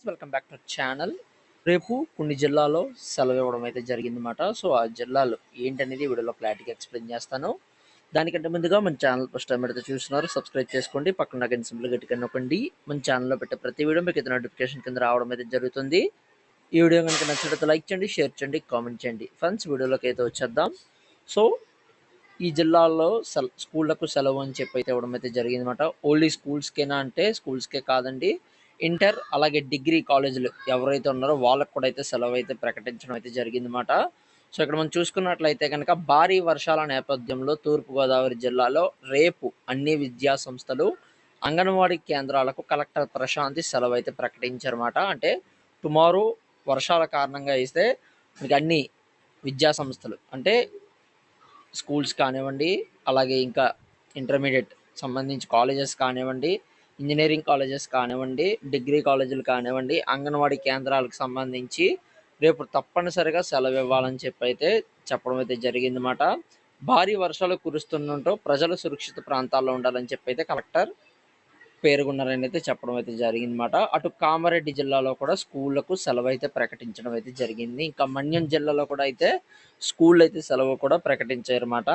Welcome back to channel. రేపు కొన్ని జిల్లాలో సెలవు ఇవ్వడం అయితే జరిగిందన్నమాట. సో ఆ జిల్లాలు ఏంటనేది వీడియోలో క్లారిటీగా ఎక్స్ప్లెయిన్ చేస్తాను. దానికంటే ముందుగా మన ఛానల్ ఫస్ట్ టైం అయితే చూస్తున్నారు, సబ్స్క్రైబ్ చేసుకోండి. పక్కన గంట సింబల్ గట్టిగా నొక్కండి. మన ఛానల్లో పెట్టే ప్రతి వీడియో మీకు అయితే నోటిఫికేషన్ కింద రావడం అయితే జరుగుతుంది. ఈ వీడియో కనుక నచ్చినట్లయితే లైక్ చేయండి, షేర్ చేయండి, కామెంట్ చేయండి. ఫ్రెండ్స్, వీడియోలోకి అయితే వచ్చేద్దాం. సో ఈ జిల్లాల్లో స్కూళ్లకు సెలవు అని చెప్పి అయితే ఇవ్వడం అయితే జరిగిందన్నమాట. ఓన్లీ స్కూల్స్కేనా అంటే స్కూల్స్కే కాదండి, ఇంటర్ అలాగే డిగ్రీ కాలేజీలు ఎవరైతే ఉన్నారో వాళ్ళకు కూడా అయితే సెలవు అయితే ప్రకటించడం అయితే జరిగిందన్నమాట. సో ఇక్కడ మనం చూసుకున్నట్లయితే కనుక భారీ వర్షాల నేపథ్యంలో తూర్పుగోదావరి జిల్లాలో రేపు అన్ని విద్యా సంస్థలు అంగన్వాడీ కేంద్రాలకు కలెక్టర్ ప్రశాంతి సెలవు అయితే ప్రకటించారన్నమాట. అంటే టుమారో వర్షాల కారణంగా అయితే మనకి అన్ని విద్యా సంస్థలు అంటే స్కూల్స్ కానివ్వండి, అలాగే ఇంకా ఇంటర్మీడియట్ సంబంధించి కాలేజెస్ కానివ్వండి, ఇంజనీరింగ్ కాలేజెస్ కానివ్వండి, డిగ్రీ కాలేజీలు కానివ్వండి, అంగన్వాడీ కేంద్రాలకు సంబంధించి రేపు తప్పనిసరిగా సెలవు ఇవ్వాలని చెప్పి అయితే చెప్పడం అయితే జరిగిందన్నమాట. భారీ వర్షాలు కురుస్తుండటంతో ప్రజలు సురక్షిత ప్రాంతాల్లో ఉండాలని చెప్పి అయితే కలెక్టర్ పేర్కొన్నారని అయితే చెప్పడం అయితే జరిగిందన్నమాట. అటు కామారెడ్డి జిల్లాలో కూడా స్కూళ్లకు సెలవు అయితే ప్రకటించడం అయితే జరిగింది. ఇంకా మన్యం జిల్లాలో కూడా అయితే స్కూల్ అయితే సెలవు కూడా ప్రకటించారన్నమాట.